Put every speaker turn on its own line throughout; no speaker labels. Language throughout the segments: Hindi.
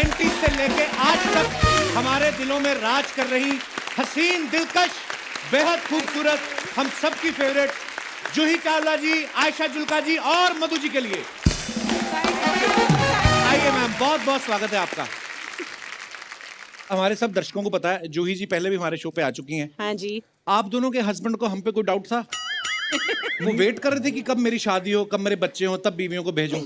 90s से लेके आज तक हमारे दिलों में राज कर रही हसीन, दिलकश, बेहद खूबसूरत, हम सबकी फेवरेट जूही चावला जी, आयशा जुल्का जी और मधु जी के लिए आइए मैम, बहुत बहुत स्वागत है आपका। हमारे सब दर्शकों को पता है जूही जी पहले भी हमारे शो पे आ चुकी हैं।
हाँ जी।
आप दोनों के हस्बैंड को हम पे कोई डाउट था? वो वेट कर रहे थे कि कब मेरी शादी हो, कब मेरे बच्चे हो, तब बीवियों को भेजूं।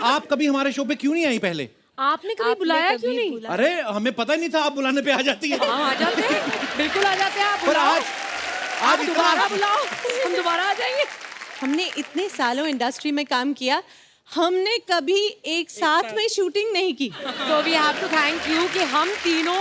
आप कभी हमारे शो पे क्यों नहीं आई पहले?
आपने कभी बुलाया क्यों नहीं?
अरे हमें पता ही नहीं था आप बुलाने पे आ जाती है।
हाँ, आ जाते हैं, बिल्कुल आ जाते हैं। आप
पर
बुलाओ,
आज
दोबारा बुलाओ, हम दोबारा आ जाएंगे।
हमने इतने सालों इंडस्ट्री में काम किया, हमने कभी एक साथ में शूटिंग नहीं की।
तो we have to thank you कि हम तीनों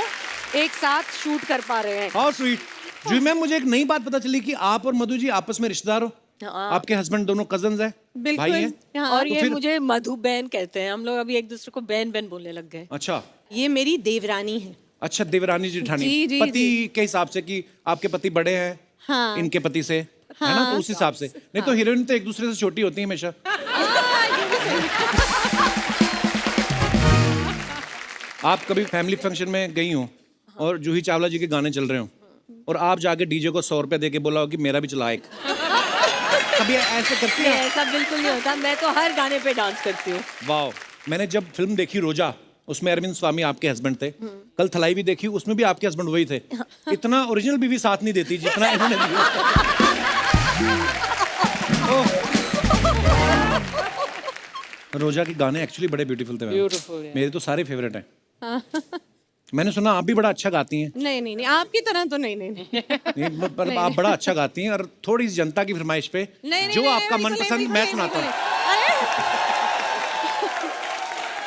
एक साथ शूट कर पा रहे हैं।
How sweet. जी मैम, मुझे एक नई बात पता चली कि आप और मधु जी आपस में रिश्तेदार हो। आपके हस्बैंड दोनों कजन्स हैं, भाई हैं।
हाँ।
और
तो
ये
फिर-
मुझे मधु बहन कहते हैं। हम लोग अभी एक दूसरे को बहन बहन बोलने लग गए।
अच्छा
ये मेरी देवरानी है।
अच्छा, देवरानी जेठानी।
जी, जी,
पति
जी।
के हिसाब से कि आपके पति बड़े हैं,
हाँ।
इनके पति से, है ना? तो उस हिसाब से। नहीं तो हीरोइन तो एक दूसरे से छोटी होती है हमेशा। आप कभी फैमिली फंक्शन में गई हो और जूही चावला जी के गाने चल रहे हो और आप जाके डीजे को 100 रुपया दे के बोला हो कि मेरा भी चला एक, कभी ऐसे करती
नहीं,
है?
ऐसा बिल्कुल नहीं होता। मैं तो हर गाने पे डांस करती हूँ।
वाह। मैंने जब फिल्म देखी रोजा, उसमें अरविंद स्वामी आपके हस्बैंड थे। कल थलाई भी देखी, उसमें भी आपके हस्बैंड वही थे। इतना ओरिजिनल बीवी साथ नहीं देती जितना इन्होंने दिया। रोजा के गाने एक्चुअली बड़े ब्यूटीफुल थे।
Beautiful, yeah.
मेरे तो सारे फेवरेट हैं। मैंने सुना आप भी बड़ा अच्छा गाती हैं।
नहीं नहीं नहीं, आपकी तरह तो नहीं नहीं नहीं।
नहीं, पर आप बड़ा अच्छा गाती हैं और थोड़ी सी जनता की फरमाइश पे
नहीं,
जो
नहीं,
आपका
बिल्कुल नहीं,
मनपसंद
बिल्कुल
मैं
नहीं,
सुनाता हूँ।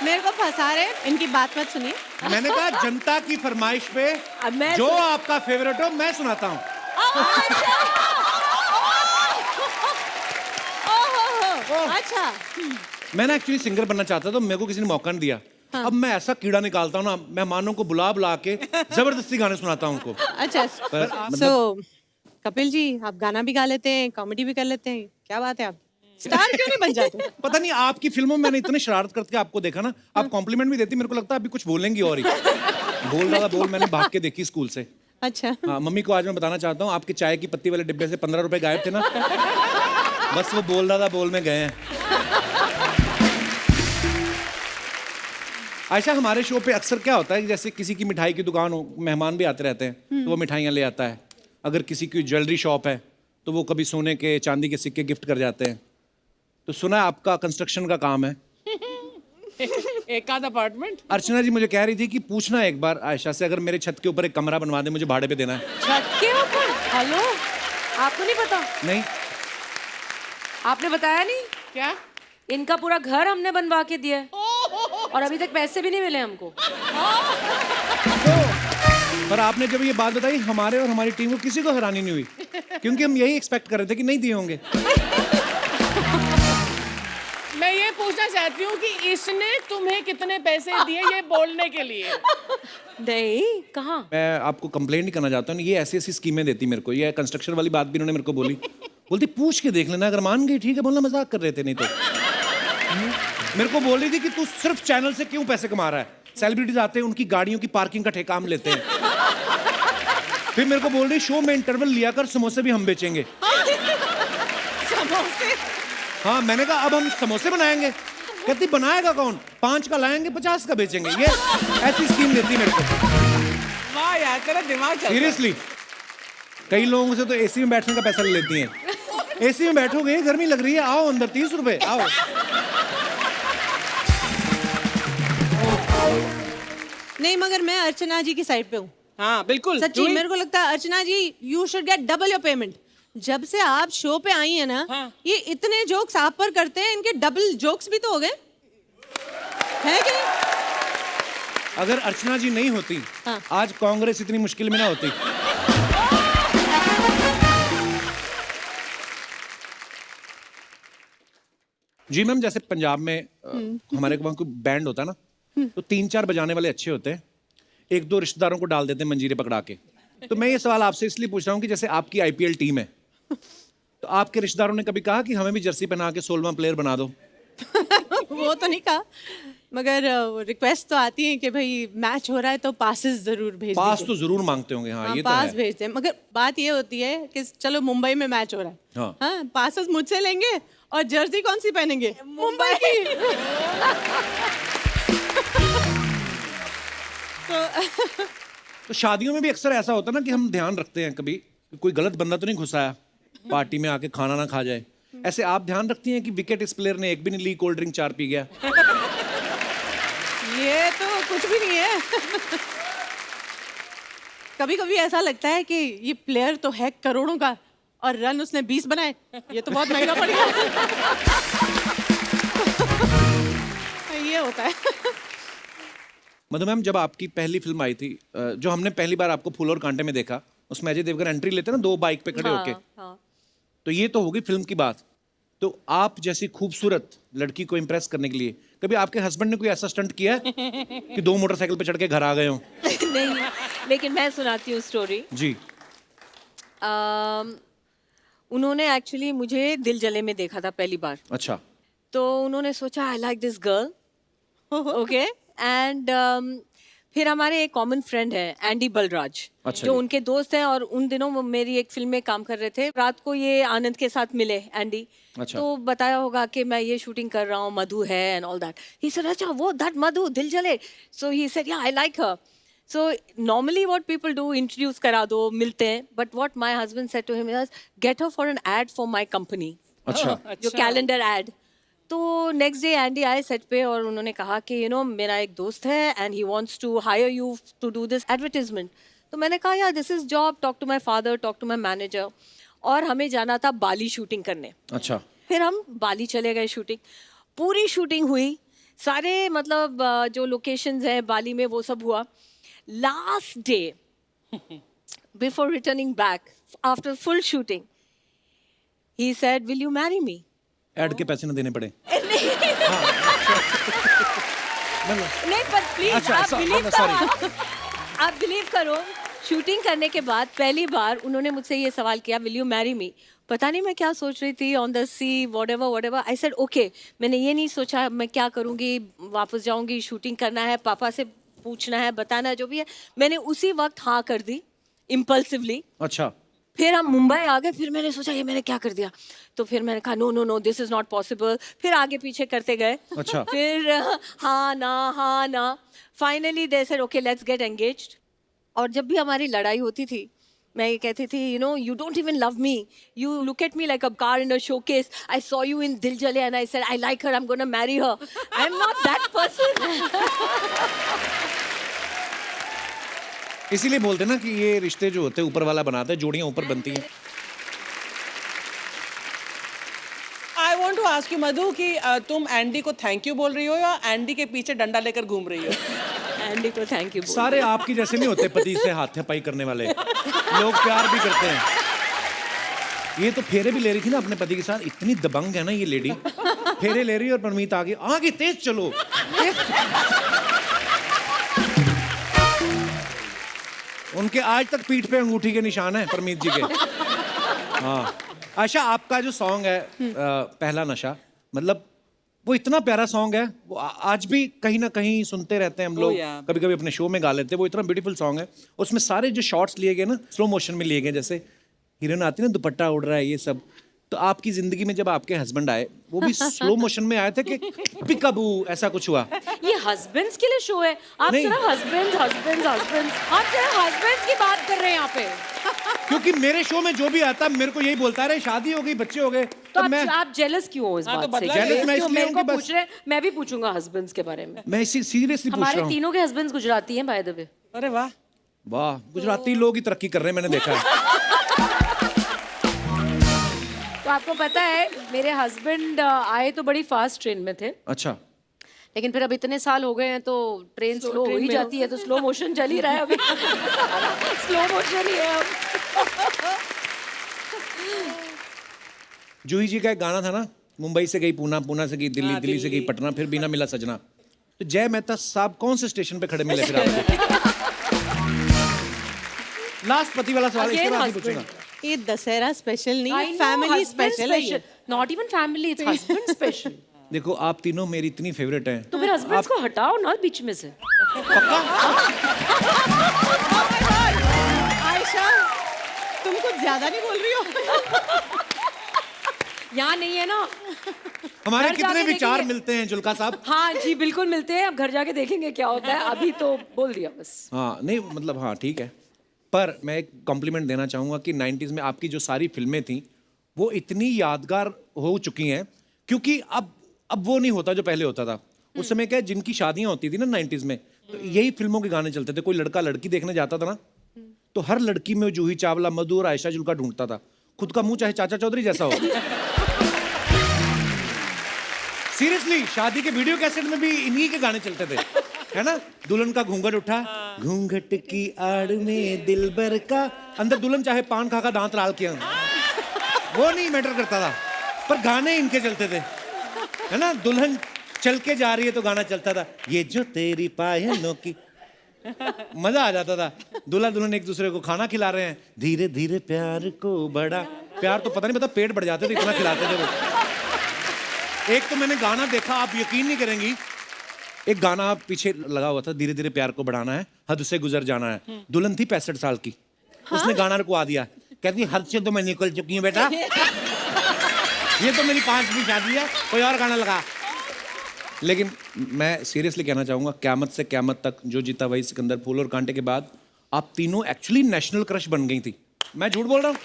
मेरे को फंसा रहे, इनकी बात मत सुनिए।
मैंने कहा जनता की फरमाइश पे
अब मैं
जो आपका फेवरेट हो मैं सुनाता हूँ।
अच्छा।
मैं ना एक्चुअली सिंगर बनना चाहता था, तो मेरे को किसी ने मौका नहीं दिया। अब मैं ऐसा कीड़ा निकालता हूँ ना, मेहमानों को बुला बुला के जबरदस्ती गाने सुनाता हूँ उनको।
अच्छा,
मतलब-
सो कपिल जी, आप गाना भी गा लेते हैं, कॉमेडी भी कर लेते हैं, क्या बात है, आप स्टार क्यों नहीं बन जाते?
पता नहीं आपकी फिल्मों में मैंने इतने शरारत करके आपको देखा ना, आप कॉम्प्लीमेंट भी देती, मेरे को लगता है अभी कुछ बोलेंगी और ही। बोल रहा था बोल, मैंने भाग के देखी स्कूल से।
अच्छा।
हाँ, मम्मी को आज मैं बताना चाहता हूँ, आपके चाय की पत्ती वाले डिब्बे से 15 रुपए गायब थे ना, बस वो बोल रहा था बोल में गए हैं। आयशा, हमारे शो पे अक्सर क्या होता है कि जैसे किसी की मिठाई की दुकान हो, मेहमान भी आते रहते हैं तो वो मिठाइयाँ ले आता है। अगर किसी की ज्वेलरी शॉप है तो वो कभी सोने के चांदी के सिक्के गिफ्ट कर जाते हैं। तो सुना है आपका कंस्ट्रक्शन का काम है।
एक आध अपार्टमेंट।
अर्चना जी मुझे कह रही थी कि पूछना एक बार आयशा से, अगर मेरे छत के ऊपर एक कमरा बनवा दे, मुझे भाड़े पे देना है।
छत के ऊपर? हेलो, आपको नहीं पता?
नहीं,
आपने बताया नहीं?
क्या?
इनका पूरा घर हमने बनवा के दिया है और अभी तक पैसे भी नहीं मिले हमको।
पर आपने जब ये बात बताई, हमारे और हमारी टीम को किसी को हैरानी नहीं हुई, क्योंकि हम यही एक्सपेक्ट कर रहे थे कि नहीं दिए होंगे।
मैं ये पूछना चाहती हूँ कि इसने तुम्हें कितने पैसे दिए ये बोलने के लिए?
नहीं, कहाँ?
मैं आपको कंप्लेंट नहीं करना चाहता हूँ, ये ऐसी ऐसी स्कीमें देती मेरे को। ये कंस्ट्रक्शन वाली बात भी इन्होंने मेरे को बोली, बोलती पूछ के देख लेना, अगर मान गई ठीक है, बोलना मजाक कर रहे थे, नहीं तो मेरे को बोल रही थी कि तू सिर्फ चैनल से क्यों पैसे कमा रहा है, सेलिब्रिटीज आते हैं उनकी गाड़ियों की पार्किंग का ठेका हम लेते हैं। फिर मेरे को बोल रही शो में इंटरवल लिया कर, समोसे भी हम बेचेंगे।
समोसे?
हाँ, मैंने कहा अब हम समोसे बनाएंगे। कहती बनाएगा कौन, 5 का लाएंगे 50 का बेचेंगे। ये ऐसी स्कीम देती मेरे को।
वाह यार, तेरा दिमाग चल रहा है।
सीरियसली, कई लोगों से तो एसी में बैठने का पैसा ले लेती हैं। एसी में बैठोगे, गर्मी लग रही है, आओ अंदर, 30 रुपए, आओ।
नहीं, मगर मैं अर्चना जी की साइड पे हूँ।
हाँ बिल्कुल।
सच्ची, मेरे को लगता है Archana ji, you should get double your payment. जब से आप शो पे आई है ना,
हाँ।
ये इतने जोक्स आप पर करते हैं, इनके डबल जोक्स भी तो हो गए, है कि नहीं?
अगर अर्चना जी नहीं होती,
हाँ।
आज कांग्रेस इतनी मुश्किल में ना होती। जी मैम, जैसे पंजाब में हमारे वहाँ कोई बैंड होता है ना, तो 3-4 बजाने वाले अच्छे होते हैं, 1-2 रिश्तेदारों को डाल देते हैं मंजीरे पकड़ा के। तो मैं ये सवाल आपसे इसलिए पूछ रहा हूँ कि जैसे आपकी आईपीएल टीम है, तो आपके रिश्तेदारों ने कभी कहा कि हमें भी जर्सी पहना के 16वां प्लेयर बना दो?
वो तो नहीं कहा, मगर रिक्वेस्ट तो आती है कि भाई मैच हो रहा है तो पासेस जरूर भेज
पास
दीजिए।
तो जरूर मांगते होंगे, हाँ,
हाँ,
ये तो
पास
है।
भेजते हैं, मगर बात ये होती है कि चलो मुंबई में मैच हो रहा है,
हाँ।
हाँ, पासेस मुझसे लेंगे और जर्सी कौन सी पहनेंगे? मुंबई की।
तो शादियों में भी अक्सर ऐसा होता है ना कि हम ध्यान रखते हैं कभी कि कोई गलत बंदा तो नहीं घुसाया पार्टी में आके खाना ना खा जाए। ऐसे आप ध्यान रखती हैं कि विकेट इस प्लेयर ने एक भी नहीं ली, कोल्ड ड्रिंक 4 पी गया?
ये तो कुछ भी नहीं है। कभी कभी ऐसा लगता है कि ये प्लेयर तो है करोड़ों का और रन उसने 20 बनाए, ये तो बहुत महंगा पड़ गया। ये होता है।
मधु मैम, जब आपकी पहली फिल्म आई थी, जो हमने पहली बार आपको फूल और कांटे में देखा, उसमें अजय देवगन एंट्री लेते हैं ना 2 बाइक पे खड़े होके,
हाँ।
तो ये तो होगी फिल्म की बात। तो आप जैसी खूबसूरत लड़की को इम्प्रेस करने के लिए कभी आपके हस्बैंड ने कोई ऐसा स्टंट किया है कि 2 मोटरसाइकिल पे चढ़ के घर आ गए हो?
नहीं, लेकिन मैं सुनाती हूँ स्टोरी।
जी।
उन्होंने एक्चुअली मुझे दिल जले में देखा था पहली बार,
अच्छा।
तो उन्होंने सोचा I like this girl, okay, and फिर हमारे एक कॉमन फ्रेंड है एंडी बलराज,
अच्छा
जो
जी।
उनके दोस्त हैं, और उन दिनों वो मेरी एक फिल्म में काम कर रहे थे। रात को ये आनंद के साथ मिले एंडी,
अच्छा।
तो बताया होगा कि मैं ये शूटिंग कर रहा हूँ, मधु है and all that. He said अच्छा वो दैट मधु दिल जले, सो ही सेड या I like her. So normally what people do, introduce करा दो, मिलते हैं, but what my husband said to him is get her for an ad for my company,
अच्छा।
जो कैलेंडर एड। तो नेक्स्ट डे एंडी आए सेट पे और उन्होंने कहा कि यू नो मेरा एक दोस्त है and he wants to hire you to do this advertisement. तो मैंने कहा यार this is job, talk to my father, talk to my manager. और हमें जाना था बाली शूटिंग करने।
अच्छा।
फिर हम बाली चले गए, शूटिंग पूरी शूटिंग हुई, सारे मतलब जो लोकेशंस हैं बाली में वो सब हुआ। Last day before returning back after full shooting he said will you marry me.
Add के पैसे ना देने पड़े?
नहीं पर प्लीज
अच्छा,
आप
sorry,
बिलीव
sorry.
करो, आप बिलीव करो, शूटिंग करने के बाद पहली बार उन्होंने मुझसे ये सवाल किया विल यू मैरी मी। पता नहीं मैं क्या सोच रही थी, on the sea whatever I said okay. मैंने ये नहीं सोचा मैं क्या करूँगी, वापस जाऊँगी, शूटिंग करना है, पापा से पूछना है, बताना है, जो भी है। मैंने उसी वक्त हाँ कर दी इम्पल्सिवली।
अच्छा।
फिर हम मुंबई आ गए, फिर मैंने सोचा ये मैंने क्या कर दिया, तो फिर मैंने कहा no no no this is not possible. फिर आगे पीछे करते गए,
अच्छा।
फिर हाँ ना, finally they said okay let's get engaged. और जब भी हमारी लड़ाई होती थी मैं ये कहती थी you know you don't even love me, you look at me like a car in a showcase, I saw you in दिल जले and I said I like her, I am gonna marry her, I am not that person.
इसीलिए बोलते हैं ना कि ये रिश्ते जो होते हैं ऊपर वाला बनाता है, जोड़ियां ऊपर बनती हैं।
I want to ask you Madhu कि तुम एंडी को थैंक यू बोल रही हो या एंडी के पीछे डंडा लेकर घूम रही हो?
एंडी को थैंक यू।
सारे आपकी जैसे नहीं होते पति से हाथापाई करने वाले लोग, प्यार भी करते हैं। ये तो फेरे भी ले रही थी ना अपने पति के साथ, इतनी दबंग है ना ये लेडी, फेरे ले रही है और परमीत आगे आगे तेज चलो, उनके आज तक पीठ पे अंगूठी के निशान है परमीत जी के। हाँ। आशा, आपका जो सॉन्ग है पहला नशा, मतलब वो इतना प्यारा सॉन्ग है, वो आज भी कहीं ना कहीं सुनते रहते हैं हम लोग,
yeah.
कभी कभी अपने शो में गा लेते हैं। वो इतना ब्यूटीफुल सॉन्ग है, उसमें सारे जो शॉट्स लिए गए ना स्लो मोशन में लिए गए, जैसे हीरोइन आती है ना दुपट्टा उड़ रहा है ये सब। तो आपकी जिंदगी में जब आपके हस्बैंड आए वो भी स्लो मोशन में आए थे कि पिकाबू ऐसा कुछ हुआ?
ये हस्बैंड्स के लिए शो है, आप
नहीं।
सिर्फ हस्बैंड्स आप सिर्फ हस्बैंड्स की बात कर रहे हैं यहाँ पे।
क्योंकि मेरे शो में जो भी आता है मेरे को यही बोलता है शादी हो गई, बच्चे हो गए,
तो
तो मैं
आप जेलस क्यों हो इस
हाँ, तो
बात से?
बदला
Jealous मैं
क्यों
इसलिए
मेरे
हूँ
को
कि बस-
पूछ रहे हैं, मैं भी पूछूंगा हस्बैंड्स के बारे में।
मैं इसी सीरियसली पूछ रहा
हमारे
हूँ।
तीनों के हस्बैंड्स गुजराती हैं बाय द वे।
अरे वाह,
वाह, गुजराती लोग ही तरक्की कर रहे हैं, मैंने देखा है।
तो आपको पता है मेरे हस्बैंड आए तो बड़ी फास्ट ट्रेन में थे,
अच्छा।
लेकिन फिर अब इतने साल हो गए हैं तो ट्रेन स्लो हो ही जाती है, तो स्लो मोशन चल ही रहा है अभी। स्लो मोशन ही है अब।
जूही जी का एक गाना था ना, मुंबई से गई पूना, पूना से गई दिल्ली, दिल्ली से गई पटना, फिर बिना मिला सजना। तो जय मेहता साहब कौन से स्टेशन पे खड़े मिले फिर आपको? लास्ट पति वाला सवाल इसके
Again
बाद ही
husband.
पूछूंगा।
ये दशहरा स्पेशल नहीं है, फैमिली स्पेशल है ये।
Not even family, it's husband special.
देखो आप तीनों मेरी इतनी फेवरेट हैं।
तो फिर हस्बैंड्स को हटाओ ना बीच में से।
आयशा, तुम कुछ ज्यादा नहीं बोल रही हो?
यहाँ नहीं है ना।
हमारे
घर
कितने
जाके
विचार
देखेंगे।
मिलते हैं जुल्का साहब।
हाँ जी बिल्कुल मिलते हैं, अब घर जाके देखेंगे क्या होता है, अभी तो बोल दिया बस।
हाँ नहीं मतलब हाँ ठीक है, पर मैं एक कॉम्प्लीमेंट देना चाहूँगा कि 90s में आपकी जो सारी फिल्में थी वो इतनी यादगार हो चुकी हैं, क्योंकि अब वो नहीं होता जो पहले होता था। उस समय क्या है, जिनकी शादियाँ होती थी ना 90s में, तो यही फिल्मों के गाने चलते थे। कोई लड़का लड़की देखने जाता था ना, तो हर लड़की में जूही चावला, मधु और आयशा जुल्का ढूंढता था। खुद का मुंह चाहे चाचा चौधरी जैसा हो। सीरियसली शादी के वीडियो कैसेट में भी इन्हीं के गाने चलते थे, है ना। दुल्हन का घूंघट उठा, घूंघट की आड़ में दिलबर का, अंदर दुल्हन चाहे पान खा का दांत लाल किया, वो नहीं मैटर करता था, पर गाने इनके चलते थे, है ना। दुल्हन चल के जा रही है तो गाना चलता था, ये जो तेरी पायलों की, मजा आ जाता था। दूल्हा दुल्हन एक दूसरे को खाना खिला रहे हैं, धीरे धीरे प्यार को बड़ा, प्यार तो पता नहीं पता पेट बढ़ जाते थे, इतना खिलाते थे वो। एक तो मैंने गाना देखा, आप यकीन नहीं करेंगी, एक गाना पीछे लगा हुआ था, धीरे धीरे प्यार को बढ़ाना है, हद से गुजर जाना है। दुल्हन थी 65 साल की, उसने गाना रुकवा दिया, कहती हद से तो मैं निकल चुकी हूँ बेटा, ये तो मेरी 5वीं शादी है, कोई और गाना लगा। लेकिन मैं सीरियसली कहना चाहूंगा, क़यामत से क़यामत तक, जो जीता वही सिकंदर, फूल और कांटे के बाद आप तीनों एक्चुअली नेशनल क्रश बन गई थी। मैं झूठ बोल रहा हूँ?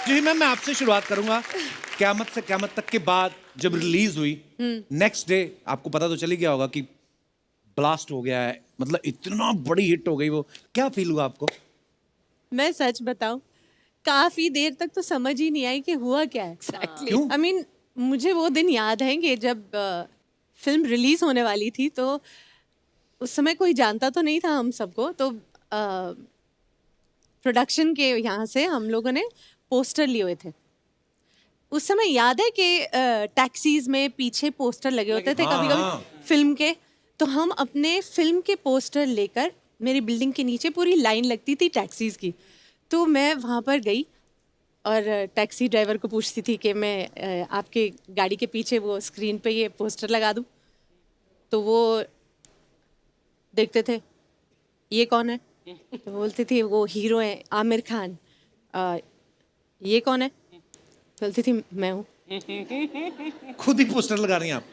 जी मैम, मैं आपसे शुरुआत करूंगा। क़यामत से क़यामत तक के बाद जब रिलीज हुई, नेक्स्ट डे आपको पता तो चल ही गया होगा कि ब्लास्ट हो गया है, मतलब इतना बड़ी हिट हो गई वो, क्या फील हुआ आपको?
मैं सच बताऊं, काफी देर तक तो समझ ही नहीं आई कि हुआ क्या है।
क्यों?
I mean, मुझे वो दिन याद है कि जब फिल्म रिलीज होने वाली थी, तो उस समय कोई जानता तो नहीं था हम सबको, तो प्रोडक्शन के यहाँ से हम लोगों ने पोस्टर लिए हुए थे। उस समय याद है कि टैक्सीज में पीछे पोस्टर लगे होते थे कभी कभी फिल्म के, तो हम अपने फिल्म के पोस्टर लेकर, मेरी बिल्डिंग के नीचे पूरी लाइन लगती थी टैक्सीज की, तो मैं वहाँ पर गई और टैक्सी ड्राइवर को पूछती थी कि मैं आपके गाड़ी के पीछे वो स्क्रीन पे ये पोस्टर लगा दूँ, तो वो देखते थे ये कौन है, तो बोलती थी वो हीरो है आमिर खान। ये कौन है, बोलती थी मैं हूँ।
खुद ही पोस्टर लगा रही हैं आप?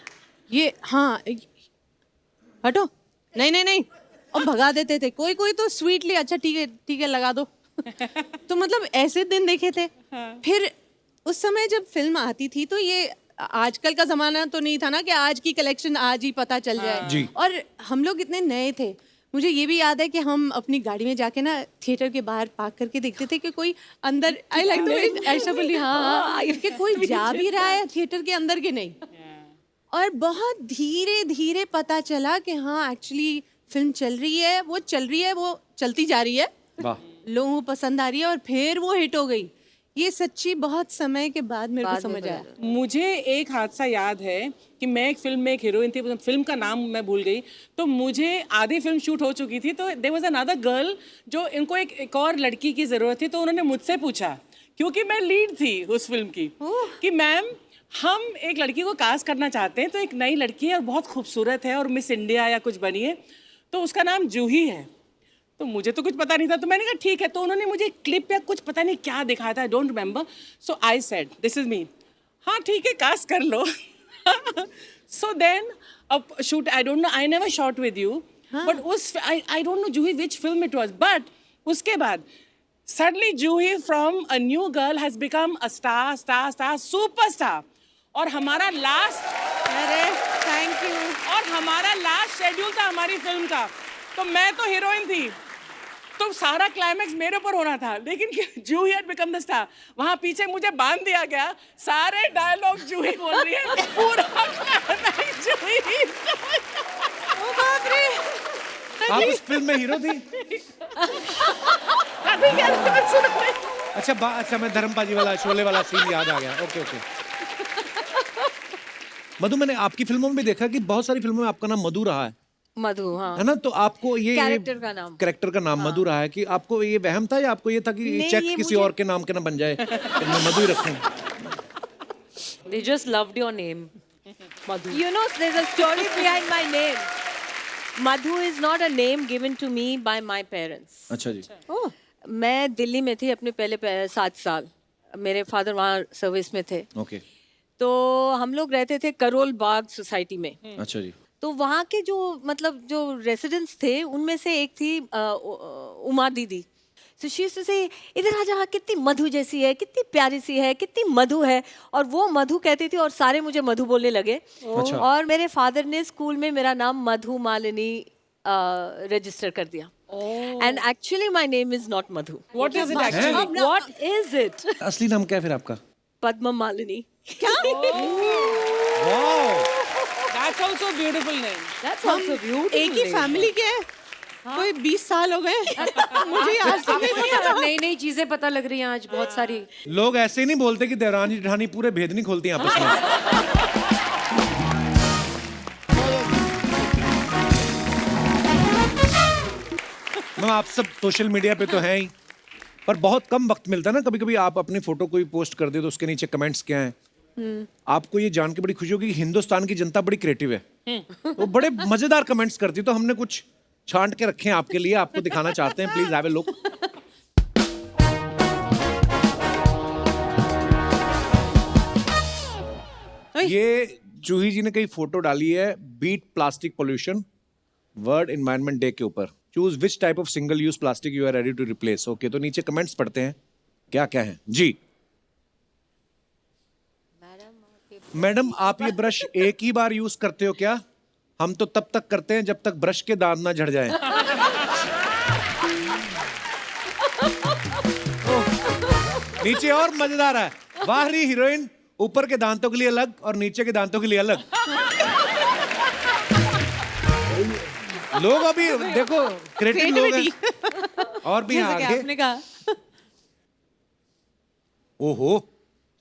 ये हाँ, हटो, नहीं नहीं नहीं, और भगा देते थे। कोई कोई तो स्वीटली अच्छा ठीक है लगा दो। तो मतलब ऐसे दिन देखे थे। फिर उस समय जब फिल्म आती थी, तो ये आजकल का जमाना तो नहीं था ना कि आज की कलेक्शन आज ही पता चल जाए।
जी।
और हम लोग इतने नए थे, मुझे ये भी याद है कि हम अपनी गाड़ी में जाके ना थिएटर के बाहर पार्क करके देखते थे कि कोई अंदर, आई लाइक द ऐसा बोली, हाँ कि कोई जा भी रहा है थिएटर के अंदर के नहीं। और बहुत धीरे धीरे पता चला कि हाँ एक्चुअली फिल्म चल रही है, वो चल रही है, वो चलती जा रही है,
वाह।
लोगों को पसंद आ रही है, और फिर वो हिट हो गई। ये सच्ची बहुत समय के बाद मेरे को समझ आया।
मुझे एक हादसा याद है कि मैं एक फिल्म में एक हीरोइन थी, फिल्म का नाम मैं भूल गई, तो मुझे आधी फिल्म शूट हो चुकी थी, तो देयर वाज अनदर गर्ल जो इनको एक और लड़की की ज़रूरत थी, तो उन्होंने मुझसे पूछा, क्योंकि मैं लीड थी उस फिल्म की, कि मैम हम एक लड़की को कास्ट करना चाहते हैं, तो एक नई लड़की है और बहुत खूबसूरत है और मिस इंडिया या कुछ बनी है, तो उसका नाम जूही है। तो मुझे तो कुछ पता नहीं था, तो मैंने कहा ठीक है। तो उन्होंने मुझे क्लिप या कुछ पता नहीं क्या दिखाया था, I don't remember, so I said this is me, हाँ ठीक है कास्ट कर लो। सो देन अब shoot, I don't know, I never shot with you, but उस I don't know Juhi which film it was, but उसके बाद suddenly Juhi from a new girl has become a star superstar. और हमारा लास्ट,
अरे थैंक यू।
और हमारा लास्ट शेड्यूल था हमारी फिल्म का, तो मैं तो हीरोइन थी, तो सारा क्लाइमैक्स मेरे ऊपर होना था, लेकिन जूही हैड बिकम द स्टार। वहाँ पीछे मुझे बांध दिया गया, सारे डायलॉग जूही बोल रही है, पूरा क्लाइमैक्स जूही।
ओ बाप रे,
आप उस फिल्म में हीरो थी? अच्छा मैं धर्मपाजी वाला, शोले वाला सीन याद आ गया। Okay okay. मधु, मैंने आपकी फिल्मों में भी देखा कि बहुत सारी फिल्मों में आपका नाम मधु रहा है,
मधु, हाँ
है ना। तो आपको ये कैरेक्टर का नाम मधु रहा है कि आपको ये वहम था, या आपको ये था कि चेक किसी और के नाम के ना बन जाए, तो मैं मधु ही रखूं?
They just loved your name, Madhu.
You know, there's a story behind my name. Madhu is not a name given to me by my parents.
अच्छा जी.
मैं दिल्ली में थी अपने पहले 7 साल. मेरे फादर वहाँ सर्विस में थे.
ओके.
तो हम लोग रहते थे करोल बाग सोसाइटी में.
अच्छा जी.
तो वहाँ के जो मतलब जो रेसिडेंट्स थे उनमें से एक थी उमा दीदी. So she used to say, इधर आ जा, कितनी मधु जैसी है, कितनी प्यारी सी है, कितनी मधु है. और वो मधु कहती थी और सारे मुझे मधु बोलने लगे.
अच्छा.
और मेरे फादर ने स्कूल में मेरा नाम मधु मालिनी रजिस्टर कर दिया. And actually my name is not Madhu.
What is it actually?
What is it?
असली नाम क्या है फिर आपका?
पद्म Malini.
That's also a beautiful name.
That's also beautiful.
एक ही फैमिली के हैं. कोई 20 साल हो गए. मुझे आज तक नहीं पता.
नई नई चीजें पता लग रही हैं आज बहुत सारी.
लोग ऐसे ही नहीं बोलते कि देवरानी जेठानी पूरे भेद नहीं खोलती हैं आपस में. मैम आप सब सोशल मीडिया पे तो हैं ही, पर बहुत कम वक्त मिलता है ना. कभी कभी आप अपनी फोटो कोई पोस्ट कर दे तो उसके नीचे कमेंट्स क्या हैं. आपको ये जान के बड़ी खुशी होगी कि हिंदुस्तान की जनता बड़ी क्रिएटिव है. वो बड़े मजेदार कमेंट्स करती है. तो हमने कुछ छांट के रखे हैं आपके लिए, आपको दिखाना चाहते हैं. Please have a look. ये जूही जी ने कई फोटो डाली है beat plastic pollution world environment day के ऊपर. Choose which type of single use plastic you are ready to replace. Okay, तो नीचे कमेंट्स पढ़ते हैं क्या क्या है जी. मैडम आप ये ब्रश एक ही बार यूज करते हो क्या? हम तो तब तक करते हैं जब तक ब्रश के दांत ना झड़ जाएं. नीचे और मजेदार है. बाहरी हीरोइन, ऊपर के दांतों के लिए अलग और नीचे के दांतों के लिए अलग. लोग अभी देखो क्रिएटिव लोग हैं. और भी
जैसे कि
आगे.
आपने कहा.
ओहो,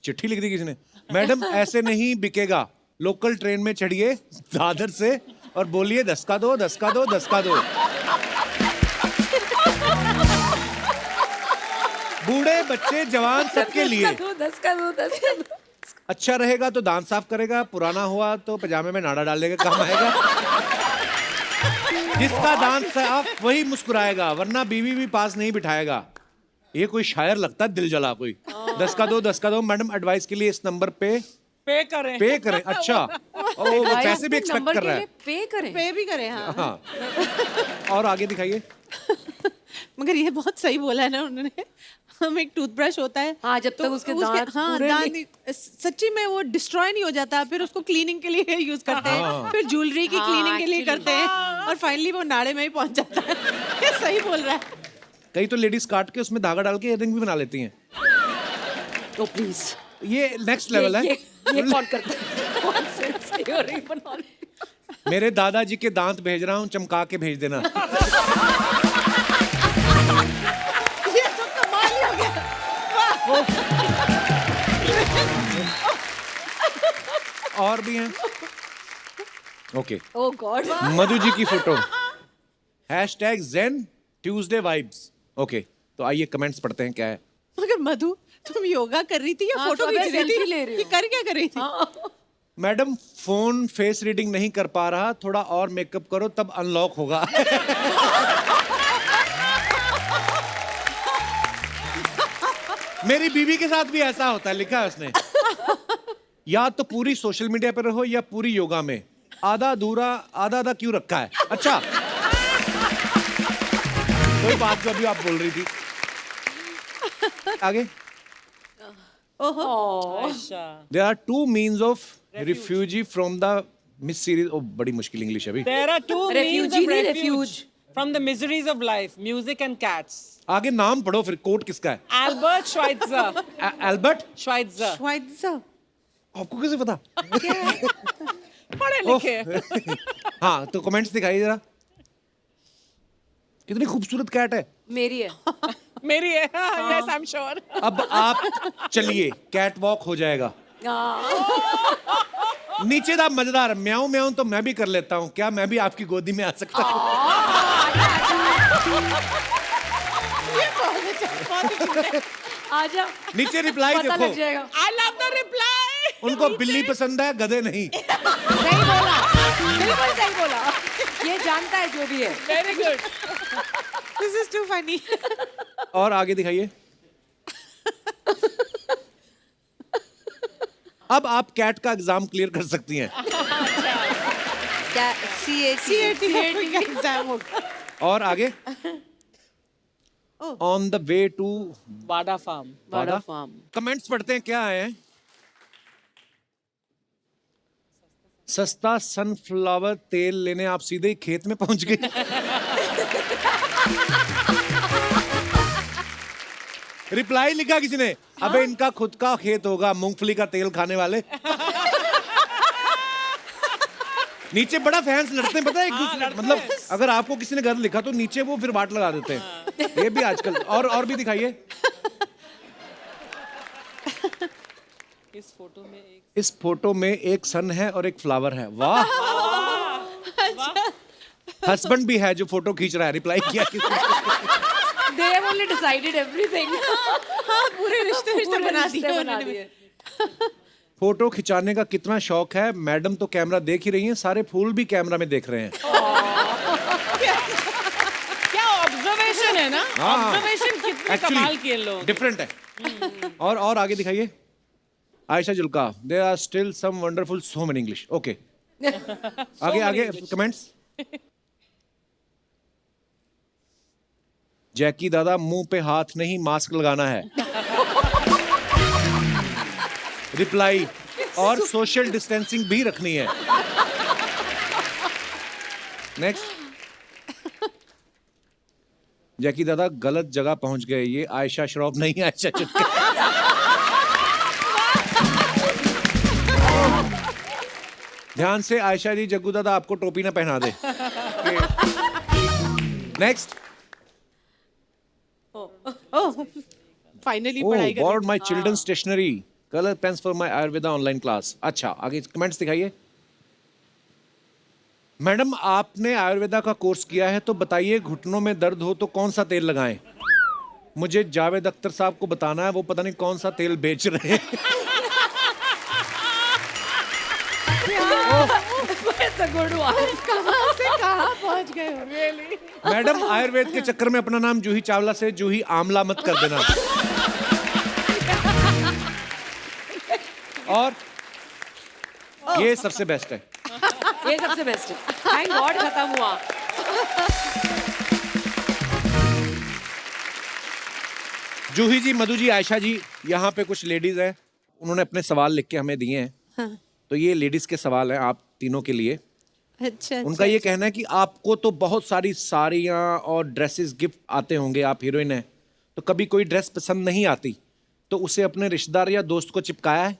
चिट्ठी लिख दी किसी ने. मैडम ऐसे नहीं बिकेगा. लोकल ट्रेन में चढ़िए दादर से और बोलिए 10 का दो, 10 का दो, 10 का दो. बूढ़े बच्चे जवान सबके लिए.
10 का दो.
अच्छा रहेगा तो दांत साफ करेगा, पुराना हुआ तो पजामे में नाड़ा डाल देगा, काम आएगा. जिसका दांत साफ वही मुस्कुराएगा, वरना बीवी भी पास नहीं बिठाएगा. ये कोई शायर लगता है दिल जला कोई. 10 का दो, 10 का दो. मैडम एडवाइस के लिए इस नंबर पे
पे करें.
पे करें. अच्छा, वो पैसे भी एक्सपेक्ट कर रहा है.
पे करें.
पे भी करें. हाँ.
हाँ. और आगे दिखाइए.
मगर ये बहुत सही बोला है ना उन्होंने. हम एक टूथब्रश होता है.
हाँ, जब तक उसके दांत पूरे
दांत सच्ची में वो डिस्ट्रॉय नहीं हो जाता. फिर उसको क्लीनिंग के लिए यूज करते हैं. फिर ज्वेलरी की क्लीनिंग के लिए करते हैं. और फाइनली वो नाड़े में ही पहुंच जाता है. ये सही बोल रहा है.
कई तो लेडीज काट के उसमें धागा डाल के इयररिंग भी बना लेती हैं.
तो प्लीज
ये नेक्स्ट लेवल है.
ये कौन करता है? कौन से earring बना ले?
मेरे दादाजी के दांत भेज रहा हूँ, चमका के भेज देना.
ये तो कमाल ही हो गया.
और भी हैं. Okay.
Oh God.
Madhu ji की photo. #Zen Tuesday Vibes. Okay, तो आइए कमेंट्स पढ़ते हैं क्या है.
मगर मधु तुम योगा कर रही थी या
हाँ,
फोटो
सब
खींच रही
selfie
थी?
ले रही हो.
ये कर क्या कर रही थी?
मैडम फोन फेस रीडिंग नहीं कर पा रहा, थोड़ा और मेकअप करो तब अनलॉक होगा. मेरी बीवी के साथ भी ऐसा होता है, लिखा है उसने. या तो पूरी सोशल मीडिया पे रहो या पूरी योगा में. आधा अधूरा आधा आधा क्यों रखा है. अच्छा, कोई बात जो अभी आप बोल रही थी. आगे. There are 2 means of refugee from the Miss Series. Oh, बड़ी मुश्किल इंग्लिश है अभी.
There are 2 means
Refugee
of
नहीं,
refuge from the miseries of life: music and cats.
आगे नाम पढ़ो फिर. कोट किसका है?
Albert Schweitzer.
एल्बर्ट.
Schweitzer.
आपको कैसे पता?
पढ़े लिखे.
हाँ, तो कमेंट्स दिखाइए जरा. कितनी खूबसूरत कैट है.
मेरी है.
मेरी है. Yes, I'm sure.
अब आप चलिए, कैट वॉक हो जाएगा. नीचे दा मजेदार. म्याऊं म्याऊं तो मैं भी कर लेता हूँ. क्या मैं भी आपकी गोदी में आ सकता हूँ?
आजा.
नीचे रिप्लाई
पता
देखो.
लग जाएगा.
I love the reply.
उनको बिल्ली पसंद है, गधे नहीं।
सही बोला, बिल्कुल सही बोला। ये जानता है जो भी है।
Very good.
This is to funny.
और आगे दिखाइए। अब आप कैट का एग्जाम क्लियर कर सकती हैं।
क्या CAT का एग्जाम होगा।
और आगे ऑन द वे टू
बाडा फार्म।
बड़ा फार्म।
कमेंट्स पढ़ते हैं, क्या आए हैं। सस्ता सनफ्लावर तेल लेने आप सीधे ही खेत में पहुंच गए। रिप्लाई लिखा किसी ने, अबे इनका खुद का खेत होगा, मूंगफली का तेल खाने वाले। नीचे बड़ा फैंस लड़ते हैं, पता है एक दूसरे, मतलब अगर आपको किसी ने गलत लिखा तो नीचे वो फिर बात लगा देते हैं। ये भी आजकल। और भी दिखाइए। इस फोटो में एक सन है और एक फ्लावर है। वाह। हस्बैंड भी है जो फोटो खींच रहा है, रिप्लाई किया किसी ने।
They have only decided everything.
हाँ, पूरे रिश्ते बना दिए
बना
उन्होंने।
दिए।
फोटो खिंचाने का कितना शौक है। मैडम तो कैमरा देख ही रही हैं, सारे फूल भी कैमरा में देख रहे हैं।
क्या ऑब्जर्वेशन है ना,
हाँ।
ऑब्जर्वेशन कितने कमाल के लोग।
डिफरेंट है। और आगे दिखाइए। Ayesha Julka, there are still some wonderful so many English. Okay, आगे कमेंट्स। जैकी दादा, मुंह पे हाथ नहीं मास्क लगाना है। रिप्लाई, और सोशल डिस्टेंसिंग भी रखनी है। नेक्स्ट। जैकी दादा गलत जगह पहुंच गए, ये आयशा श्रॉफ नहीं, आयशा चुटकी। ध्यान से आयशा जी, जग्गू दादा आपको टोपी ना पहना दे। नेक्स्ट।
फाइनली
Oh,
पढ़ाई कर
borrowed my children's stationery, color pens for my Ayurveda online class. अच्छा, आगे कमेंट्स दिखाइए। मैडम, आपने आयुर्वेदा का कोर्स किया है तो बताइए, घुटनों में दर्द हो तो कौन सा तेल लगाएं? मुझे जावेद अख्तर साहब को बताना है, वो पता नहीं कौन सा तेल बेच रहे हैं।
That's a good one.
कहाँ से कहाँ पहुँच गए हो?
मैडम, आयुर्वेद के चक्कर में अपना नाम जूही चावला से जूही आमला मत कर देना। और ये सबसे बेस्ट है।
ये सबसे बेस्ट है। थैंक गॉड खत्म हुआ।
जूही जी, मधु जी, आयशा जी, यहाँ पे कुछ लेडीज हैं, उन्होंने अपने सवाल लिख के हमें दिए हैं।
हाँ।
तो ये लेडीज के सवाल हैं आप तीनों के लिए।
अच्छा,
उनका ये कहना है कि आपको तो बहुत सारी साड़ियाँ और ड्रेसेस गिफ्ट आते होंगे, आप हीरोइन हैं, तो कभी कोई ड्रेस पसंद नहीं आती तो उसे अपने रिश्तेदार या दोस्त को चिपकाया है?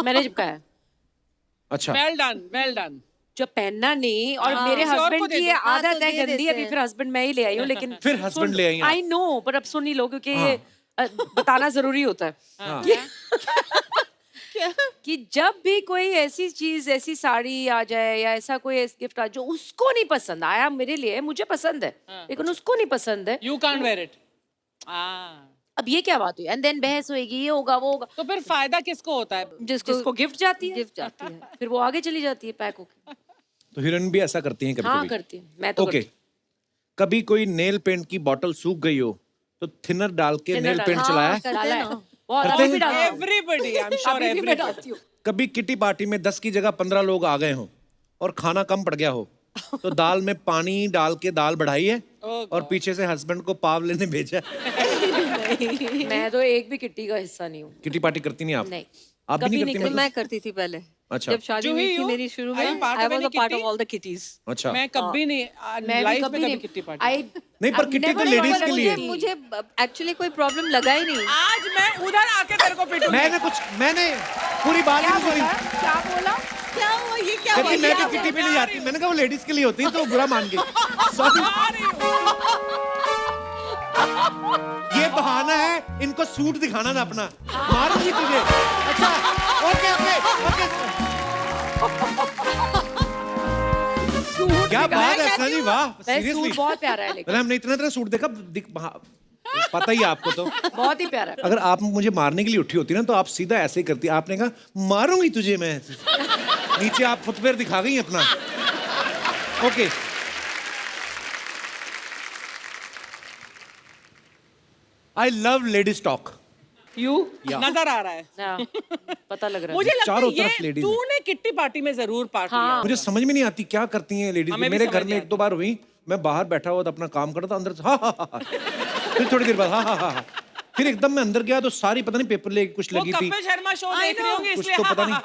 मैंने चिपकाया।
अच्छा।
Well done, well done.
जो पहनना नहीं, और मेरे
किसी और
हस्बैंड
को
की
दे
ये
दो।
हाँ,
आदत
तो
है
दे
गंदी,
देते
अभी
हैं।
फिर हस्बैंड मैं ही ले आई हूँ, लेकिन
फिर husband ले आई हैं आप।
आई नो, पर अब सुन ही लो, क्योंकि
हाँ।
ये बताना जरूरी होता है।
हाँ।
कि जब भी कोई ऐसी चीज, ऐसी साड़ी आ जाए या ऐसा कोई गिफ्ट आ जो उसको नहीं पसंद आया, मेरे लिए मुझे पसंद है लेकिन उसको नहीं पसंद है,
यू कांट वेयर इट।
अब ये क्या बात हुई? एंड देन बहस होएगी, ये होगा वो होगा।
तो फिर फायदा किसको होता है?
जिसको गिफ्ट जाती है,
गिफ्ट जाती है।
फिर वो आगे चली जाती है पैक होके।
तो हीरोइन भी ऐसा करती हैं कभी
हाँ
कभी?
करती हूँ मैं तो।
ओके। कभी कोई नेल पेंट की बोतल सूख गई हो तो थिनर डाल के
Thinner
नेल
डाल-
पेंट
हाँ,
चलाया है?
डाला है। बहुत
करते
अभी भी
हैं?
डालती हूँ।
एवरीबॉडी, आई एम श्योर
अभी भी मैं
एवरीबॉडी।
डालती हूँ।
कभी किटी पार्टी में 10 की जगह 15 लोग आ गए हों और खाना कम पड़ गया हो तो दाल में पानी डाल के दाल बढ़ाई है और पीछे से हस्बैंड को पाव लेने भेजा है?
मैं तो एक भी किट्टी का हिस्सा नहीं हूँ।
किटी पार्टी करती नहीं आप?
नहीं।
आप भी
कभी
नहीं
नहीं
करती?
करी।
मतलब?
मैं करती थी पहले।
अच्छा।
जब शादी
जूही,
हुई थी
you?
मेरी शुरू
Are
में,
you part
I
of
was
any
a part of
kitty?
All the kitty's.
अच्छा।
मैं कभी नहीं,
मैं भी
लाइफ में
कभी
कभी
नहीं।
Kitty party.
नहीं, पर किट्टी तो लेडीज के लिए।
मुझे एक्चुअली कोई प्रॉब्लम लगा ही नहीं।
आज मैं उधर आके तेरे को पिटूंगी।
मैंने पूरी बात
क्या
नहीं सुनी।
बोला? क्या बोला?
क्या हुआ? ये क्या
कहती
हुआ?
मैं तो किटी पे नहीं जाती। मैंने कहा वो लेडीज के लिए होती है, तो बुरा मान गई। सॉरी। ये बहाना है इनको सूट दिखाना ना अपना। मारूंगी तुझे। अच्छा, ओके ओके ओके। क्या बात है सनी, वाह।
वैसे
सीरियसली
सूट बहुत प्यारा है लेकिन।
हमने इतना सूट देखा पता ही है आपको तो।
बहुत ही प्यारा।
अगर आप मुझे मारने के लिए उठी होती ना तो आप सीधा ऐसे ही करती। आपने कहा मारूंगी तुझे मैं, नीचे आप फुटवेयर दिखा गई अपना। Okay, I love ladies talk.
You
नजर आ रहा है,
पता लग रहा है।
मुझे लगता
चारों
है
तरफ
ये
ladies हैं।
तूने किट्टी पार्टी में जरूर पार्ट लिया।
मुझे समझ में नहीं आती क्या करती हैं लेडीज।
हमें भी
मेरे
समझ
घर में
नहीं
एक दो बार हुई, मैं बाहर बैठा हुआ था अपना काम कर रहा था, अंदर से हा। फिर थोड़ी देर बाद हा। फिर एकदम मैं अंदर गया तो सारी पता नहीं पेपर लेके कुछ
वो
लगी थी,
कपिल शर्मा शो देख रही होंगी
कुछ
इसलिए
तो पता नहीं।